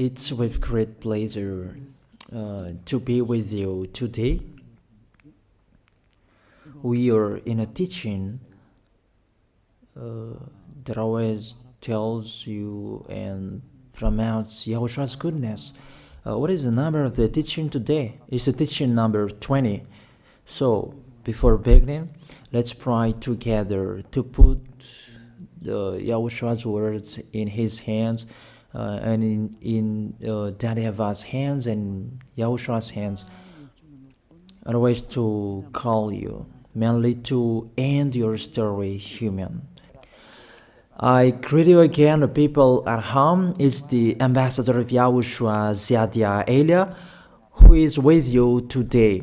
It's with great pleasure to be with you today. We are in a teaching that always tells you and promotes Yahoshua's goodness. What is the number of the teaching today? It's the teaching number 20. So, before beginning, let's pray together to put Yahoshua's words in his hands and in Daddy YAHVAH's hands and Yahoshua's hands. Otherwise, to call you, mainly to end your story human. I greet you again, the people at home. It's the ambassador of Yahushua, Ziadia Elia, who is with you today,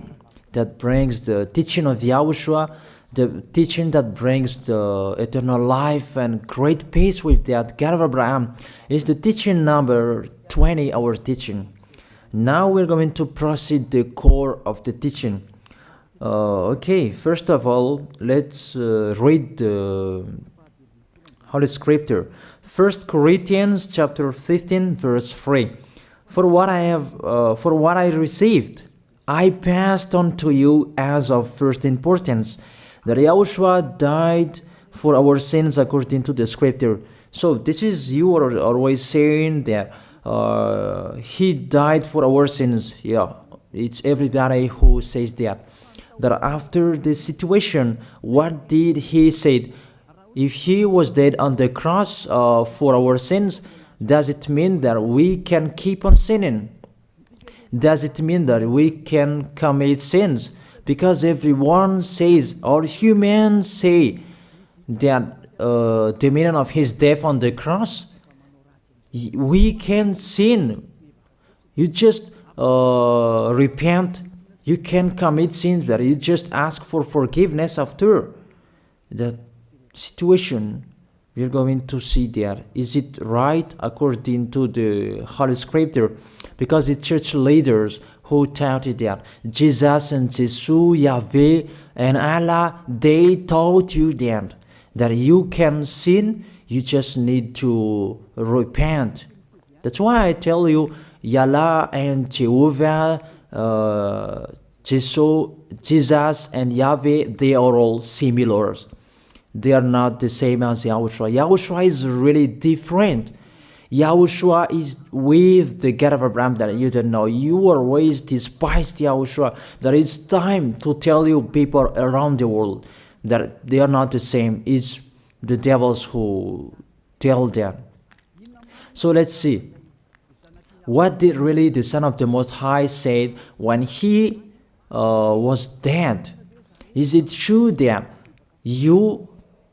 that brings the teaching of Yahushua, the teaching that brings the eternal life and great peace with that God of Abraham. Is the teaching number 20, our teaching. Now we're going to proceed the core of the teaching. Okay, first of all, let's read the Holy Scripture. 1 Corinthians chapter 15, verse 3. For what I received, I passed on to you as of first importance, that Yahushua died for our sins according to the Scripture. So this is, you are always saying that he died for our sins. Yeah, it's everybody who says that. That after the situation, what did he say? If he was dead on the cross for our sins, does it mean that we can keep on sinning? Does it mean that we can commit sins? Because everyone says, or humans say, that the meaning of his death on the cross, we can sin. You just repent. You can commit sins, but you just ask for forgiveness after that situation. We're going to see there. Is it right according to the Holy Scripture? Because the church leaders who taught it that Jesus and Jesus, Yahweh and Allah, they taught you that you can sin, you just need to repent. That's why I tell you, Yahlah and Jehovah, Jesus and Yahweh, they are all similar. They are not the same as Yahushua. Yahushua is really different. Yahushua is with the God of Abraham that you don't know. You always despised Yahushua. That it's time to tell you people around the world that they are not the same. It's the devils who tell them. So let's see. What did really the Son of the Most High say when he was dead? Is it true that you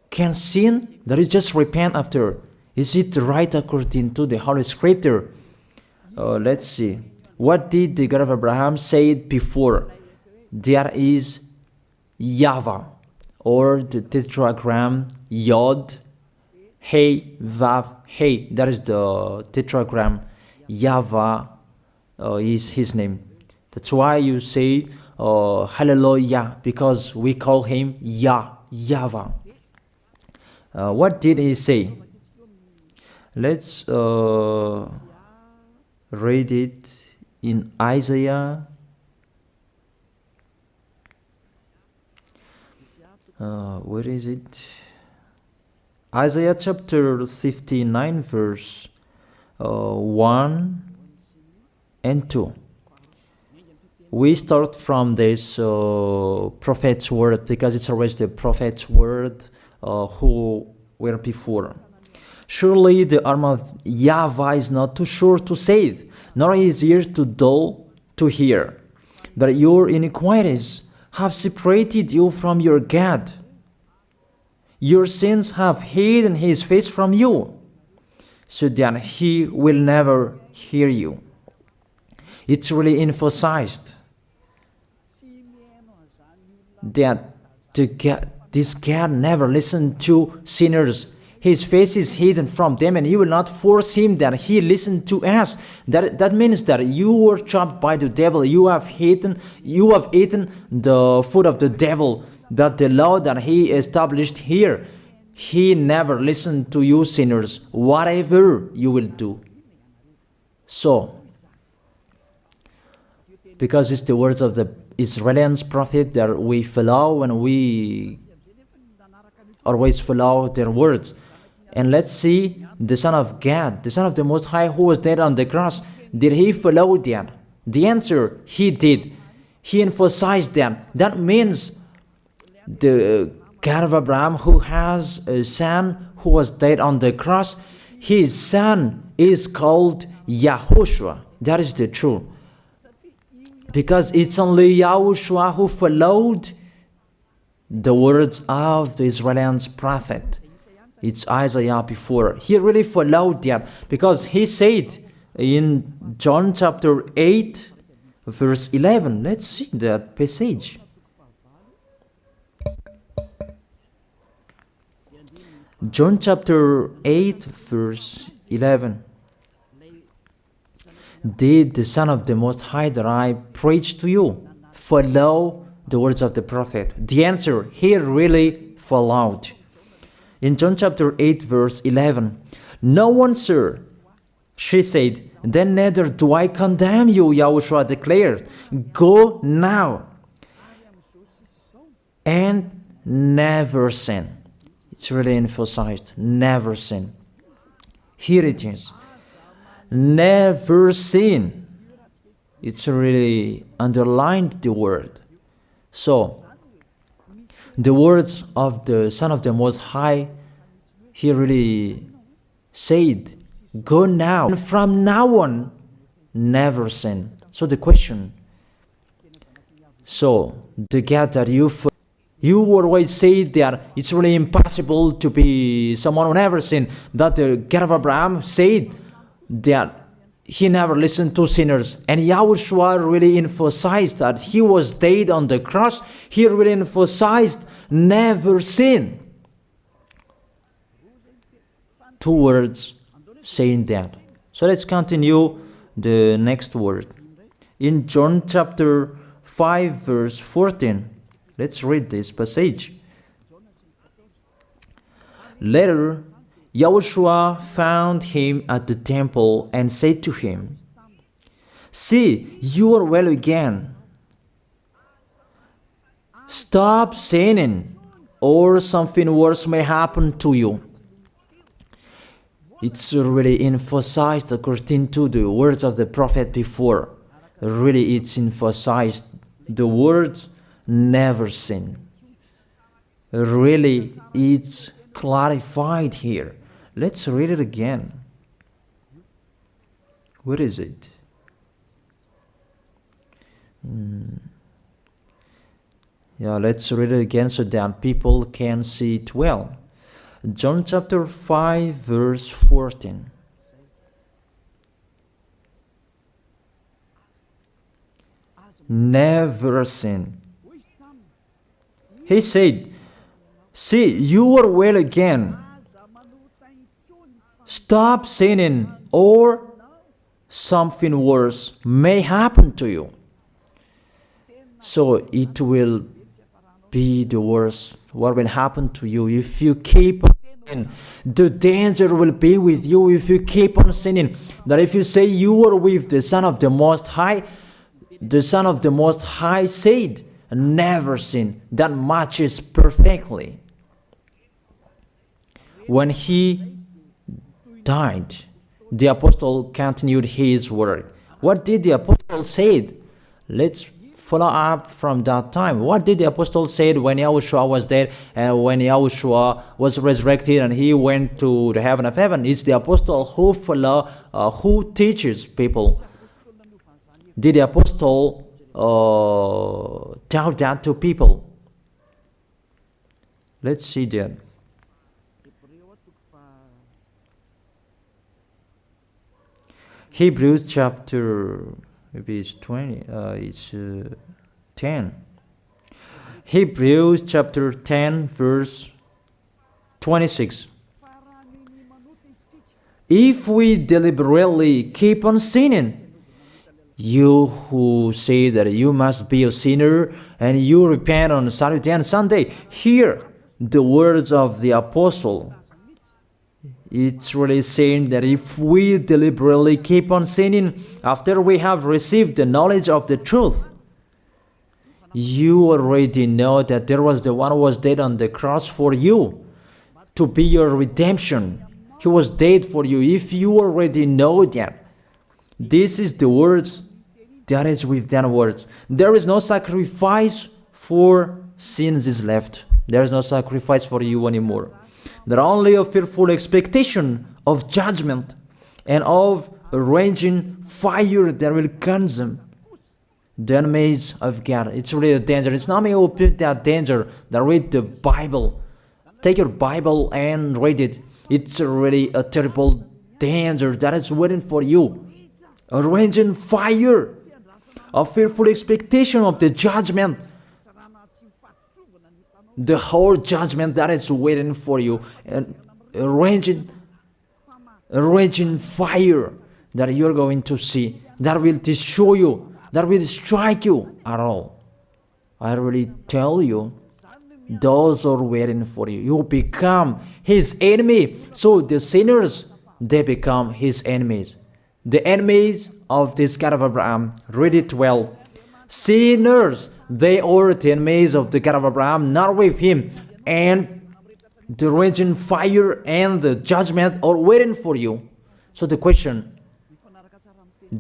can sin? That is just repent after. Is it right according to the Holy Scripture? Let's see. What did the God of Abraham say before? There is YAHVAH, or the tetragram Yod, Hey, Vav, Hey. That is the tetragram. YAHVAH is his name. That's why you say Hallelujah, because we call him YAHVAH. What did he say? Let's read it in Isaiah. Where is it? Isaiah chapter 59, verse 1 and 2. We start from this prophet's word, because it's always the prophet's word who were before. Surely the arm of YAHVAH is not too short to save, nor his ear too dull to hear. But your iniquities have separated you from your God. Your sins have hidden his face from you, so that he will never hear you. It's really emphasized that this God never listened to sinners. His face is hidden from them, and you will not force him that he listen to us. That means that you were trapped by the devil. You have eaten the food of the devil. But the law that he established here, he never listened to you sinners, whatever you will do. So, because it's the words of the Israelians prophet that we follow, and we always follow their words. And let's see the Son of God, the Son of the Most High, who was dead on the cross. Did he follow that? The answer, he did. He emphasized that. That means the God of Abraham, who has a son who was dead on the cross, his son is called YAHOSHUAH. That is the truth. Because it's only YAHOSHUAH who followed the words of the Israelians prophet. It's Isaiah before. He really followed that, because he said in John chapter 8, verse 11. Let's see that passage. John chapter 8, verse 11. Did the Son of the Most High that I preach to you follow the words of the prophet? The answer, he really followed. In John chapter 8, verse 11, no one, sir, she said, then neither do I condemn you, YAHOSHUAH declared. Go now and never sin. It's really emphasized, never sin. Here it is. Never sin. It's really underlined the word. So, the words of the Son of the Most High, he really said, go now, and from now on, never sin. So the question, so the God that you always say that it's really impossible to be someone who never sinned. That the God of Abraham said that he never listened to sinners. And YAHOSHUAH really emphasized that he was dead on the cross. He really emphasized never sin. Two words saying that. So let's continue the next word. In John chapter 5, verse 14. Let's read this passage. Later, YAHOSHUAH found him at the temple and said to him, see, you are well again. Stop sinning, or something worse may happen to you. It's really emphasized according to the words of the prophet before. Really, it's emphasized the words never sin. Really, it's clarified here. Let's read it again. What is it? Yeah, let's read it again so that people can see it well. John chapter 5, verse 14. Never sin. He said, see, you are well again. Stop sinning, or something worse may happen to you. So it will be the worst. What will happen to you if you keep on sinning? The danger will be with you if you keep on sinning. That if you say you are with the Son of the Most High, the Son of the Most High said, never sin. That matches perfectly. When he died, the apostle continued his work. What did the apostle say? Let's follow up from that time. What did the apostle say when YAHOSHUAH was dead and when YAHOSHUAH was resurrected and he went to the heaven of heaven? It's the apostle who teaches people. Did the apostle tell that to people? Let's see that. Hebrews chapter, maybe it's 20, it's 10. Hebrews chapter 10, verse 26. If we deliberately keep on sinning, you who say that you must be a sinner and you repent on Saturday and Sunday, hear the words of the apostle. It's really saying that if we deliberately keep on sinning after we have received the knowledge of the truth, you already know that there was the one who was dead on the cross for you to be your redemption. He was dead for you. If you already know that, this is the words that is with that words. There is no sacrifice for sins is left. There is no sacrifice for you anymore. There are only a fearful expectation of judgment and of a raging fire that will consume the enemies of God. It's really a danger. It's not me who put that danger that read the Bible. Take your Bible and read it. It's really a terrible danger that is waiting for you. A raging fire, a fearful expectation of the judgment. The whole judgment that is waiting for you. And a raging fire that you're going to see, that will destroy you, that will strike you at all. I really tell you, those are waiting for you. You become his enemy. So the sinners, they become his enemies. The enemies of this God of Abraham. Read it well. Sinners, they are the enemies of the God of Abraham, not with him. And the raging fire and the judgment are waiting for you. So the question,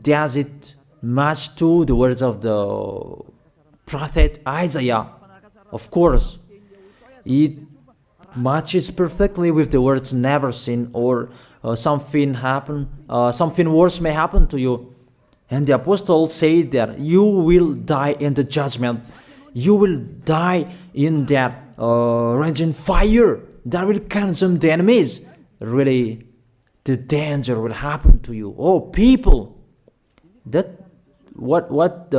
does it match to the words of the prophet Isaiah? Of course. It matches perfectly with the words never sin, or something worse may happen to you. And the apostle said that you will die in the judgment. You will die in that raging fire that will consume the enemies. Really, the danger will happen to you. Oh, people, that what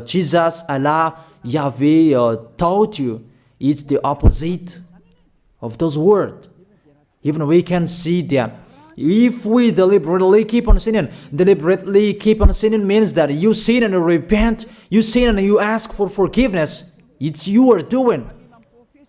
Jesus, Allah, Yahweh taught you, it's the opposite of those words. Even we can see that if we deliberately keep on sinning means that you sin and you repent, you sin and you ask for forgiveness. It's you are doing.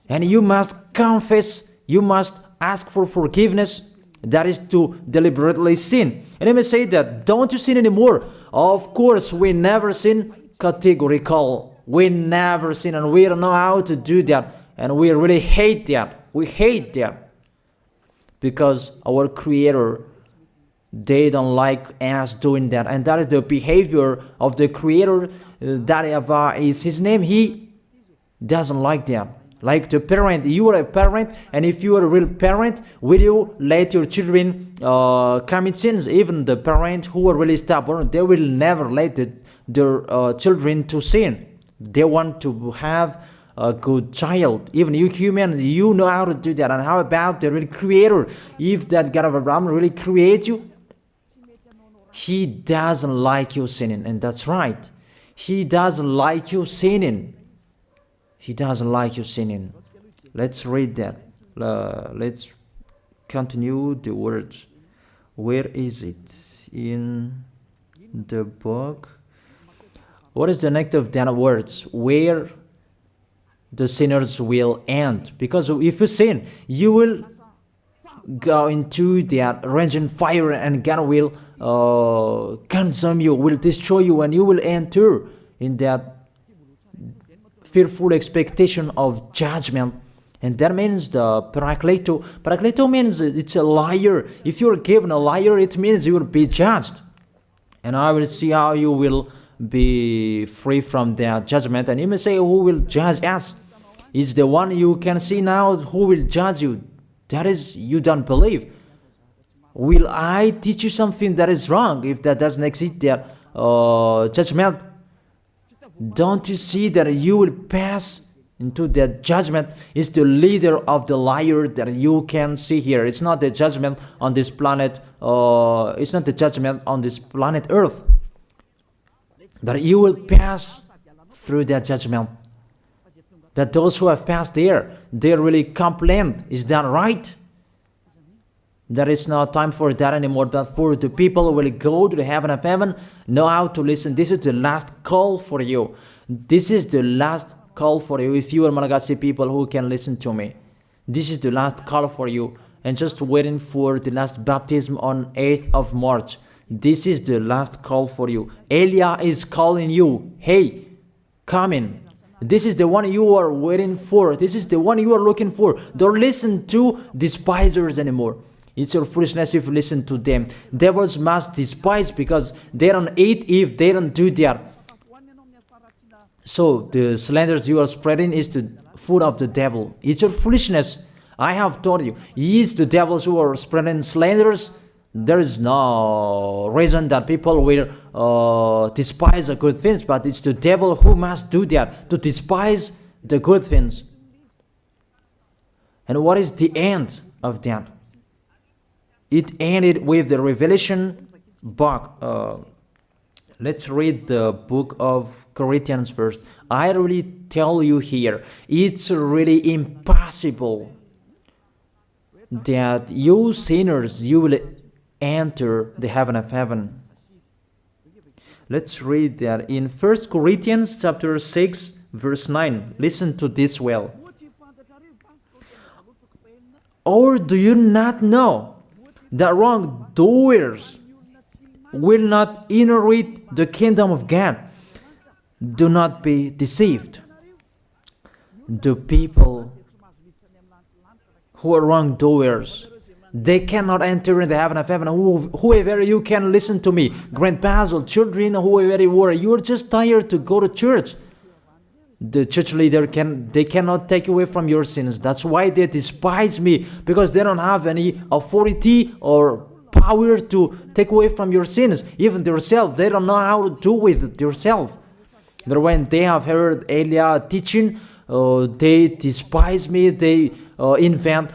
And you must confess, you must ask for forgiveness. That is to deliberately sin. And let me say that, don't you sin anymore? Of course, we never sin. Categorical. We never sin, and we don't know how to do that. And we really hate that. We hate that. Because our Creator, they don't like us doing that. And that is the behavior of the Creator. That YAHVAH is his name. He doesn't like that. Like the parent, you are a parent, and if you are a real parent, will you let your children commit sins? Even the parent who are really stubborn, they will never let their children to sin. They want to have a good child. Even you human, you know how to do that. And how about the real Creator? If that God of Abraham really creates you, he doesn't like you sinning. And that's right. He doesn't like you sinning. He doesn't like you sinning. Let's read that. Let's continue the words. Where is it? In the book. What is the next of that words? Where the sinners will end. Because if you sin, you will go into that raging fire, and God will consume you, will destroy you, and you will enter in that fearful expectation of judgment. And that means the parakleto. Parakleto means it's a liar. If you're given a liar, it means you will be judged. And I will see how you will be free from that judgment. And you may say, who will judge us? It's the one you can see now who will judge you. That is, you don't believe. Will I teach you something that is wrong if that doesn't exist, that judgment? Don't you see that you will pass into that judgment? It's the leader of the liar that you can see here. It's not the judgment on this planet. It's not the judgment on this planet Earth. But you will pass through that judgment. That those who have passed there, they really complain. Is that right? There is no time for that anymore, but for the people who will go to the heaven of heaven, know how to listen. This is the last call for you. This is the last call for you. If you are Malagasy people who can listen to me, this is the last call for you. and just waiting for the last baptism on 8th of March. This is the last call for you. Elia is calling you. Hey, come in. This is the one you are waiting for. This is the one you are looking for. Don't listen to despisers anymore. It's your foolishness if you listen to them. Devils must despise because they don't eat if they don't do that. So the slanders you are spreading is the food of the devil. It's your foolishness. I have told you. It's the devils who are spreading slanders. There is no reason that people will despise the good things, but it's the devil who must do that, to despise the good things. And what is the end of that? It ended with the Revelation book. Let's read the book of Corinthians first. I really tell you here, it's really impossible that you sinners, you will enter the heaven of heaven. Let's read that in 1 Corinthians chapter 6 verse 9. Listen to this well. Or do you not know that wrongdoers will not inherit the kingdom of God? Do not be deceived. The people who are wrongdoers, they cannot enter in the heaven of heaven. Whoever you can listen to me, grandpas or children, whoever you are, you are just tired to go to church. The church leader they cannot take away from your sins. That's why they despise me, because they don't have any authority or power to take away from your sins. Even themselves, they don't know how to do with it themselves. But when they have heard Elia teaching, they despise me. They invent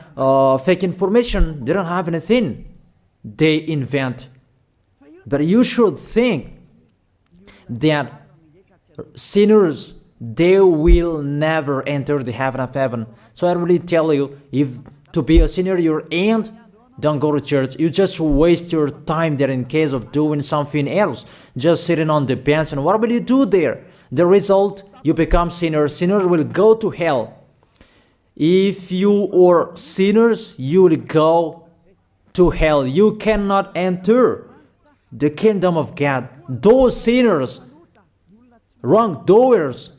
fake information. They don't have anything. They invent. But you should think that sinners, they will never enter the heaven of heaven. So I really tell you, if to be a sinner you're in, don't go to church. You just waste your time there in case of doing something else. Just sitting on the bench, and what will you do there? The result, you become sinners. Sinners will go to hell. If you are sinners, you will go to hell. You cannot enter the kingdom of God. Those sinners, wrongdoers,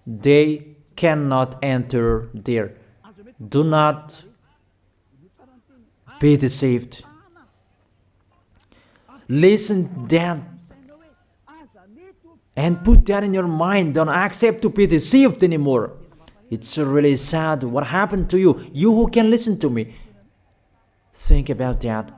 they cannot enter there. Do not be deceived. Listen then and put that in your mind. Don't accept to be deceived anymore. It's really sad what happened to you. You who can listen to me, think about that.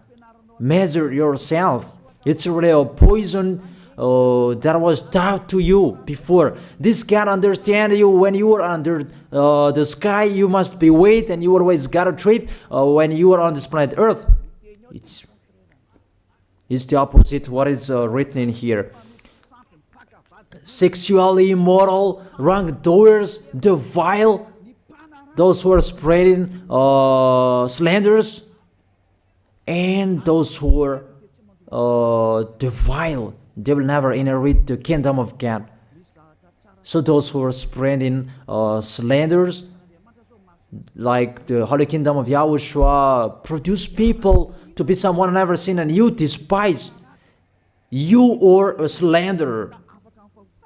Measure yourself. It's really a poison that was taught to you before. This God understand you when you are under the sky. You must be wait, and you always got a trip when you are on this planet Earth. It's the opposite what is written in here. Sexually immoral, wrongdoers, the vile, those who are spreading slanders, and those who are the vile, they will never inherit the kingdom of God. So those who are spreading slanders, like the Holy Kingdom of YAHOSHUAH, produce people to be someone never seen, and you despise. You are a slanderer.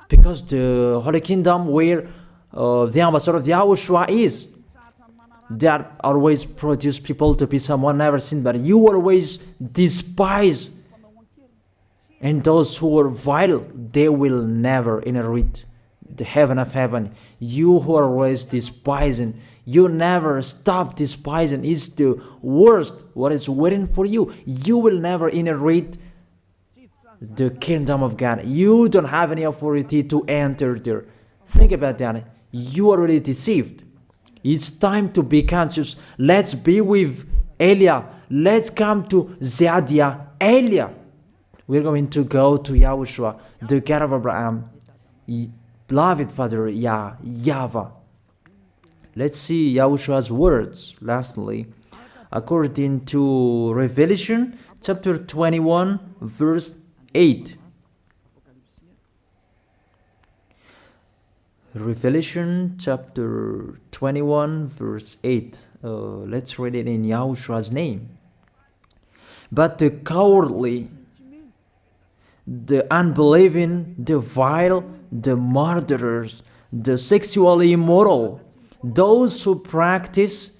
Because the Holy Kingdom where the ambassador of YAHOSHUAH is, that always produce people to be someone never seen, but you always despise. And those who are vile, they will never inherit the heaven of heaven. You who are always despising, you never stop despising. It's the worst what is waiting for you. You will never inherit the kingdom of God. You don't have any authority to enter there. Think about that. You are already deceived. It's time to be conscious. Let's be with Elia. Let's come to Zadiah. Elia. We're going to go to YAHOSHUAH, the God of Abraham, beloved Father YAHVAH. Let's see YAHOSHUAH's words. Lastly, according to Revelation chapter 21, verse 8. Revelation chapter 21 verse 8. Let's read it in Yahushua's name. But the cowardly, the unbelieving, the vile, the murderers, the sexually immoral, those who practice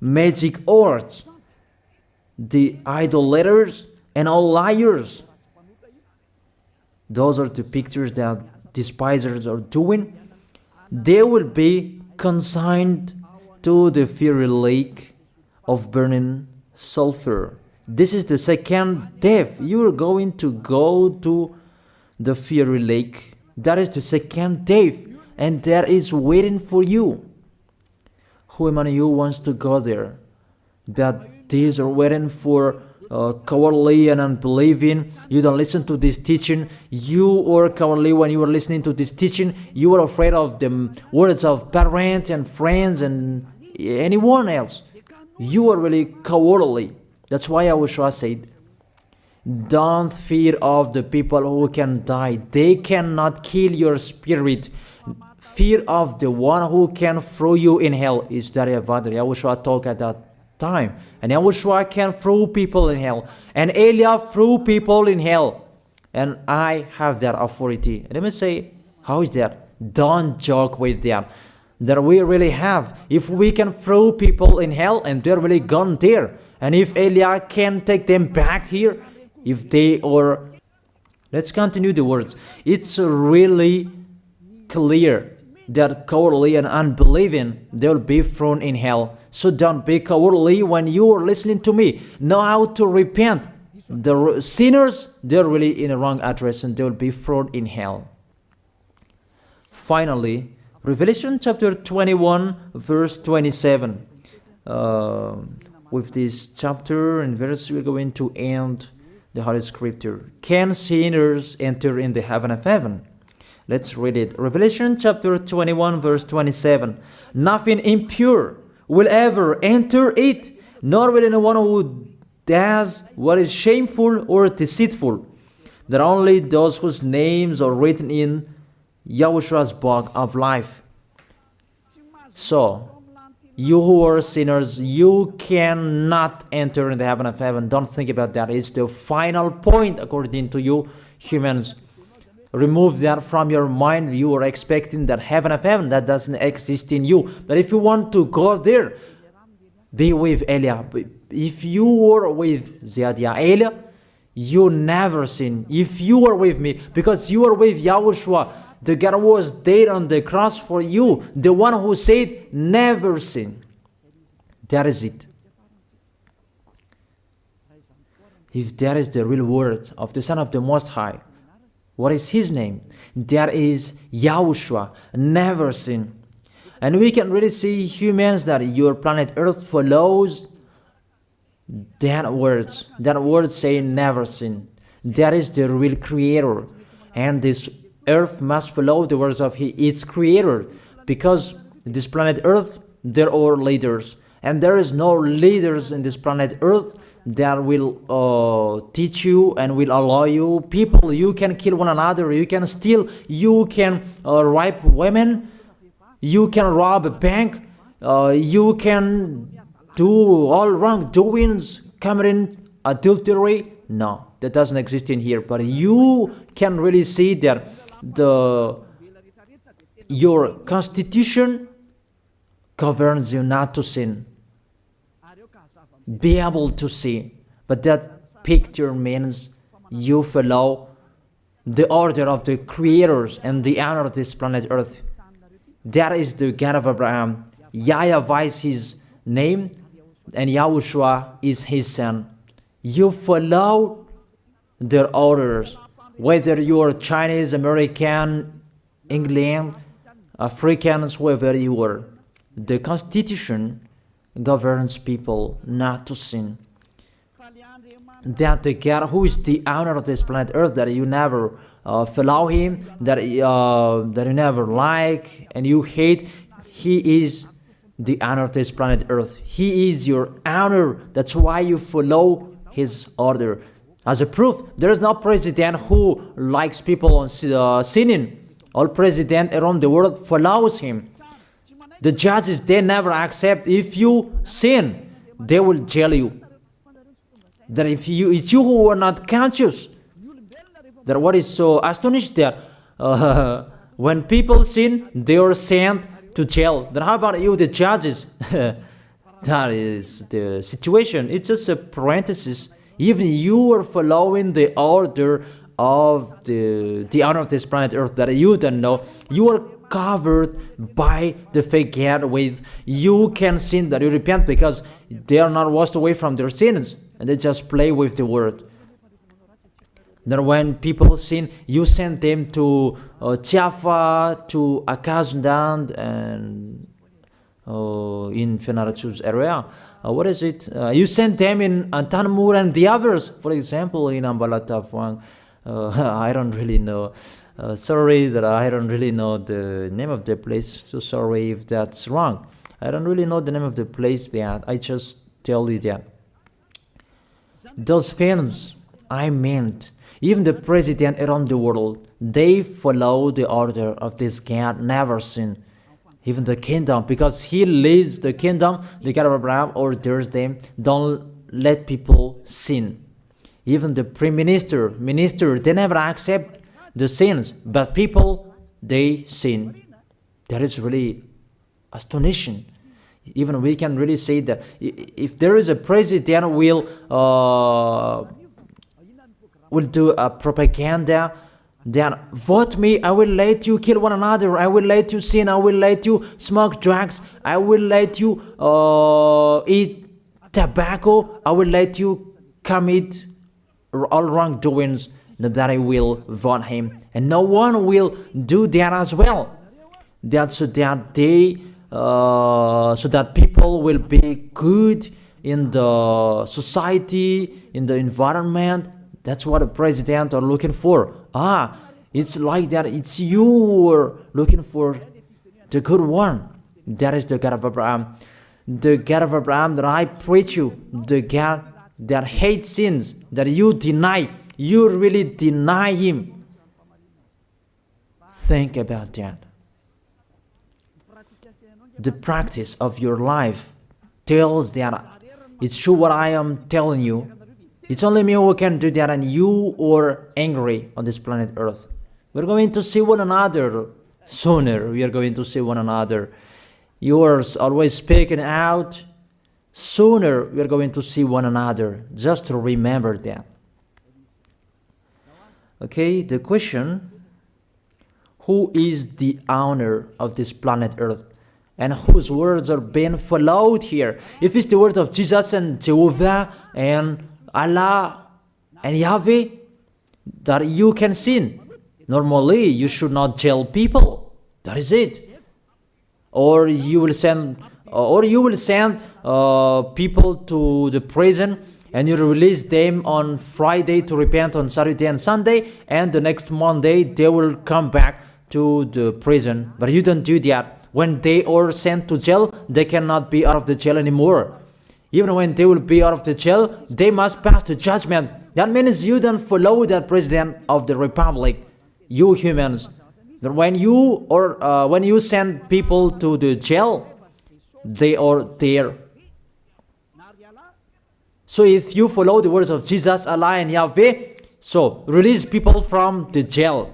magic arts, the idolaters, and all liars. Those are the pictures that despisers are doing. They will be consigned to the fiery lake of burning sulfur. This is the second death. You are going to go to the fiery lake. That is the second death, and that is waiting for you. Who among you wants to go there? But these are waiting for cowardly and unbelieving. You don't listen to this teaching. You are cowardly when you are listening to this teaching. You are afraid of the words of parents and friends and anyone else. You are really cowardly. That's why YAHOSHUAH said, don't fear of the people who can die. They cannot kill your spirit. Fear of the one who can throw you in hell. Is that YAHOSHUAH talked at that time. And YAHOSHUAH can throw people in hell. And Elia threw people in hell. And I have that authority. Let me say, how is that? Don't joke with that. That we really have. If we can throw people in hell and they're really gone there. And if Elia can take them back here, if they are... Let's continue the words. It's really clear that cowardly and unbelieving, they'll be thrown in hell. So don't be cowardly when you are listening to me. Know how to repent. The sinners, they're really in the wrong address and they'll be thrown in hell. Finally, Revelation chapter 21 verse 27. With this chapter and verse, we're going to end the Holy Scripture. Can sinners enter in the heaven of heaven? Let's read it. Revelation chapter 21 verse 27. Nothing impure will ever enter it, nor will anyone who does what is shameful or deceitful. That only those whose names are written in YAHOSHUAH's book of life. So, you who are sinners, you cannot enter in the heaven of heaven. Don't think about that. It's the final point according to you humans. Remove that from your mind. You are expecting that heaven of heaven that doesn't exist in you. But if you want to go there, be with Elia. If you were with Elia, you never sin. If you are with me, because you are with YAHOSHUAH, the God was dead on the cross for you, the one who said, never sin. That is it. If that is the real word of the Son of the Most High, what is his name? That is YAHOSHUAH, never sin. And we can really see humans that your planet Earth follows that words. That word saying never sin. That is the real creator. And this Earth must follow the words of its creator, because this planet Earth, there are leaders, and there is no leaders in this planet Earth that will teach you and will allow you. People, you can kill one another, you can steal, you can rape women, you can rob a bank, you can do all wrongdoings, committing adultery. No, that doesn't exist in here. But you can really see that your constitution governs you not to sin. Be able to see. But that picture means you follow the order of the creators and the honor of this planet Earth. That is the God of Abraham. YAHVAH is his name, and YAHOSHUAH is his son. You follow their orders. Whether you are Chinese, American, England, Africans, whoever you are, the Constitution governs people not to sin. That the God who is the owner of this planet Earth, that you never follow him, that you never like and you hate, he is the owner of this planet Earth. He is your owner. That's why you follow his order. As a proof, there is no president who likes people on sinning. All president around the world follows him. The judges, they never accept. If you sin, they will jail you. That if it's you who are not conscious. That what is so astonished that when people sin, they are sent to jail. Then how about you, the judges? That is the situation. It's just a parenthesis. Even you are following the order of the honor of this planet Earth that you don't know. You are covered by the fake God with you can sin that you repent because they are not washed away from their sins and they just play with the word. Then when people sin, you send them to Java, to Akazundan, and in Fenarachu's area. What is it? You send them in Antanmur and the others. For example, in Ambalatafwang. I don't really know. Sorry that I don't really know the name of the place. So sorry if that's wrong. I don't really know the name of the place, but I just tell you that. Those films, I meant, even the president around the world, they follow the order of this God, never sin. Even the kingdom, because he leads the kingdom, the God of Abraham orders them, don't let people sin. Even the prime minister, they never accept the sins, but people, they sin. That is really astonishing. Even we can really say that if there is a president will do a propaganda, then vote me, I will let you kill one another, I will let you sin, I will let you smoke drugs, I will let you eat tobacco, I will let you commit all wrongdoings, that I will vote him. And no one will do that as well. That's so that they so that people will be good in the society, in the environment. That's what the president are looking for. It's like that. It's you who are looking for the good one. That is the God of Abraham. The God of Abraham that I preach you. The God that hates sins, that you deny. You really deny him. Think about that. The practice of your life tells that it's true what I am telling you. It's only me who can do that, and you are angry on this planet Earth. We're going to see one another sooner. We are going to see one another. You are always speaking out. Sooner we are going to see one another. Just to remember that. Okay, the question, who is the owner of this planet Earth? And whose words are being followed here? If it's the word of Jesus and Jehovah and Allah and Yahweh, that you can sin. Normally, you should not jail people. That is it. Or you will send, people to the prison, and you release them on Friday to repent on Saturday and Sunday, and the next Monday they will come back to the prison. But you don't do that. When they are sent to jail, they cannot be out of the jail anymore. Even when they will be out of the jail, they must pass the judgment. That means you don't follow that president of the republic, you humans. That when you send people to the jail, they are there. So if you follow the words of Jesus, Allah and Yahweh, so release people from the jail.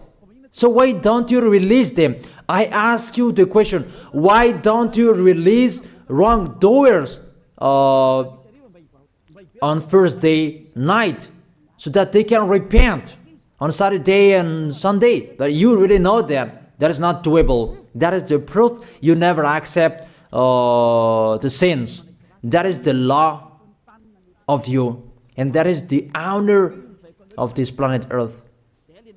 So why don't you release them? I ask you the question, why don't you release wrongdoers on Thursday night so that they can repent on Saturday and Sunday? But you really know that. That is not doable. That is the proof you never accept the sins. That is the law of you. And that is the owner of this planet Earth.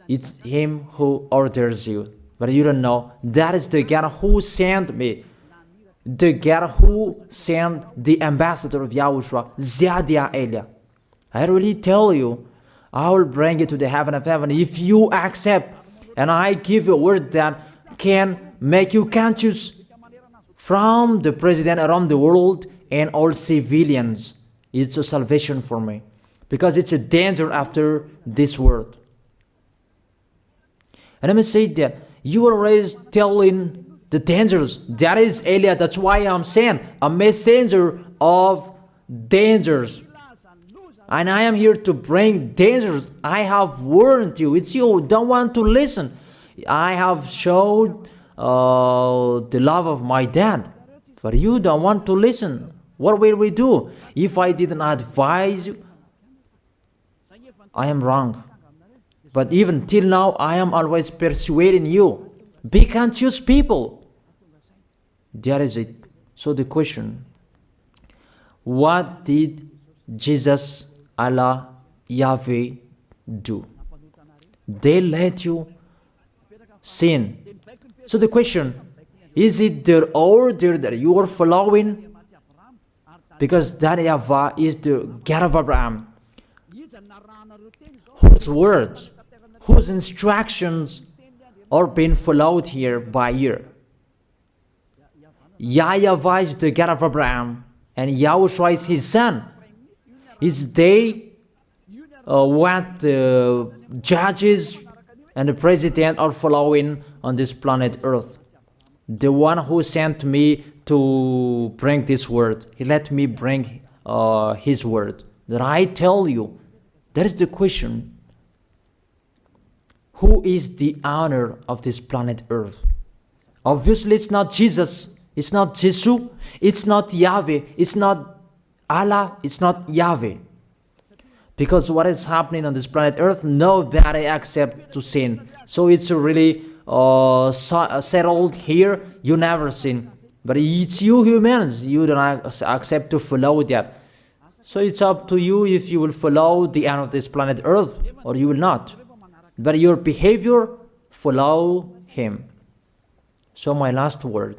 It's him who orders you. But you don't know. That is the God who sent me. The God who sent the ambassador of Yahushua, Zadia Elia. I really tell you, I will bring you to the heaven of heaven if you accept. And I give you a word that can make you conscious from the president around the world and all civilians. It's a salvation for me. Because it's a danger after this world. And let me say that you are always telling the dangers. That is Eliah. That's why I'm saying a messenger of dangers. And I am here to bring dangers. I have warned you. It's you don't want to listen. I have showed the love of my dad, but you don't want to listen. What will we do? If I didn't advise you, I am wrong. But even till now, I am always persuading you. Be conscious people. That is it. So the question, what did Jesus, Allah, Yahweh do? They let you sin. So the question, is it their order that you are following? Because that YAHVAH is the God of Abraham, whose words, whose instructions are being followed here by year. YAHVAH is the God of Abraham, and YAHOSHUAH is his son. Is they what the judges and the president are following on this planet Earth. The one who sent me to bring this word, he let me bring his word. That I tell you, that is the question. Who is the owner of this planet Earth? Obviously, it's not Jesus. It's not Jesus. It's not Yahweh. It's not Allah. It's not Yahweh. Because what is happening on this planet Earth, nobody accepts to sin. So it's really settled here. You never sin. But it's you humans. You don't accept to follow that. So it's up to you if you will follow the end of this planet Earth or you will not. But your behavior, follow him. So my last word.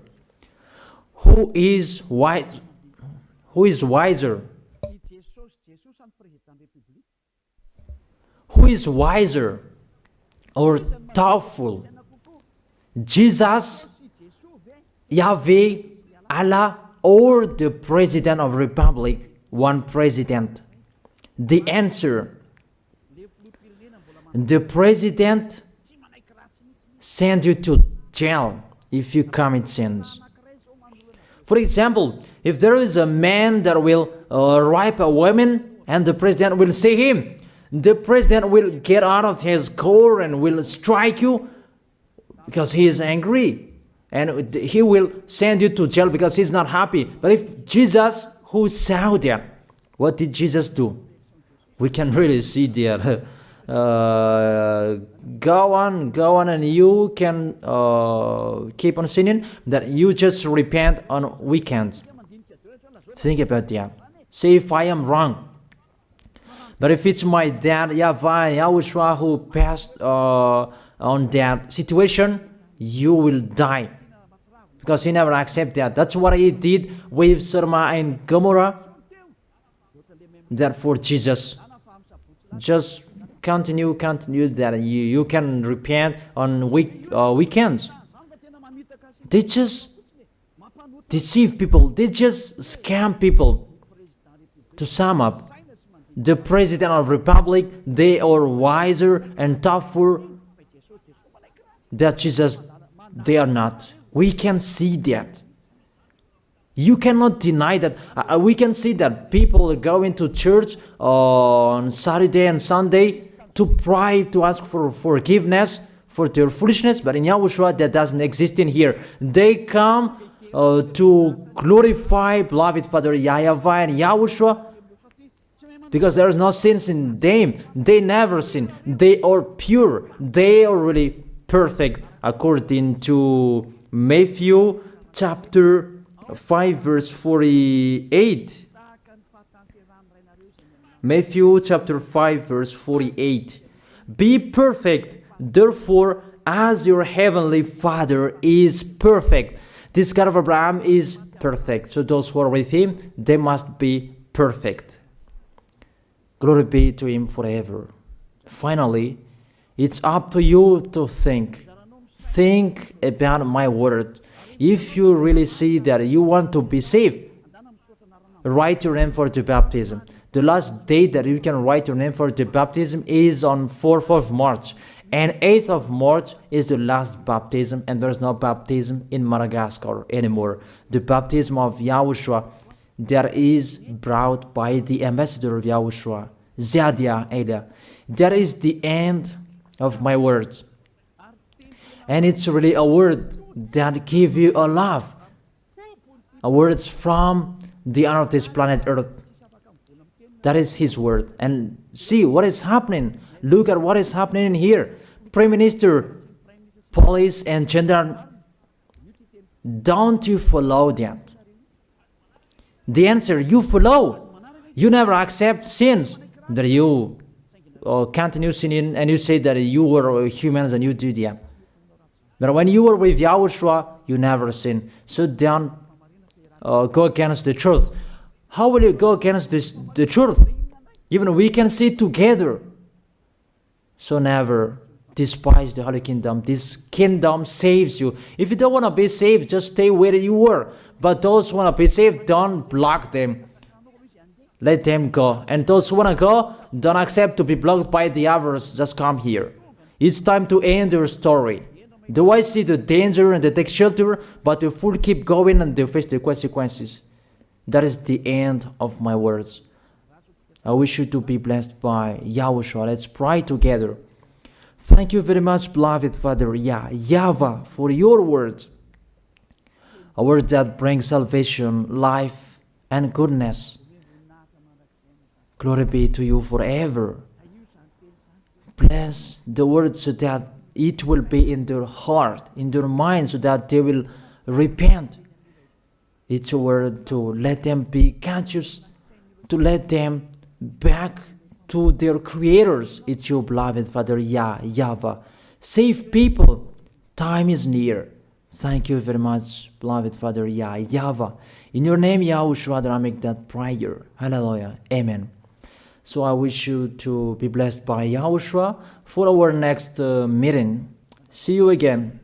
Who is wise? Who is wiser? Who is wiser or thoughtful? Jesus, Yahweh, Allah, or the President of Republic, one president? The answer, the president sends you to jail if you commit sins. For example, if there is a man that will rape a woman and the president will see him, the president will get out of his car and will strike you because he is angry. And he will send you to jail because he's not happy. But if Jesus, who saw that, what did Jesus do? We can really see that. Go on, and you can keep on sinning, that you just repent on weekends. Think about that. See if I am wrong. But if it's my dad, YAHVAH, YAHOSHUAH, who passed on that situation, you will die. Because he never accepted that. That's what he did with Sodom and Gomorrah. That for Jesus, just continue that you can repent on weekends. They just deceive people. They just scam people. To sum up, the President of Republic, they are wiser and tougher than Jesus. They are not. We can see that. You cannot deny that. We can see that people are going to church on Saturday and Sunday to pray, to ask for forgiveness for their foolishness. But in YAHOSHUAH, that doesn't exist in here. They come to glorify beloved Father YAHVAH and YAHOSHUAH, because there is no sins in them. They never sin. They are pure. They are really perfect, according to Matthew chapter 5 verse 48. Matthew chapter 5 verse 48. Be perfect, therefore, as your heavenly Father is perfect. This God of Abraham is perfect. So those who are with him, they must be perfect. Glory be to him forever. Finally, it's up to you to think. Think about my word. If you really see that you want to be saved, write your name for the baptism. The last date that you can write your name for the baptism is on 4th of March. And 8th of March is the last baptism, and there's no baptism in Madagascar anymore. The baptism of Yahushua that is brought by the ambassador of Yahushua, Zadia Ada. That is the end of my words. And it's really a word that gives you a love. A words from the honor of this planet Earth. That is his word. And see what is happening. Look at what is happening in here. Prime Minister, police and gendarme, don't you follow that? The answer, you follow. You never accept sins. That you continue sinning and you say that you were humans and you do that. But when you were with Yahushua, you never sin. So don't go against the truth. How will you go against the truth? Even we can see together. So never despise the Holy Kingdom. This kingdom saves you. If you don't want to be saved, just stay where you were. But those who want to be saved, don't block them. Let them go. And those who want to go, don't accept to be blocked by the others. Just come here. It's time to end your story. Do I see the danger and they take shelter, but the fool keep going and they face the consequences? That is the end of my words. I wish you to be blessed by Yahushua. Let's pray together. Thank you very much, beloved Father YAHVAH, for your word. A word that brings salvation, life, and goodness. Glory be to you forever. Bless the word so that it will be in their heart, in their mind, so that they will repent. It's a word to let them be conscious, to let them back to their creators. It's your beloved Father YAHVAH. Save people. Time is near. Thank you very much, beloved Father YAHVAH. In your name, Yahushua, that I make that prayer. Hallelujah. Amen. So I wish you to be blessed by Yahushua for our next meeting. See you again.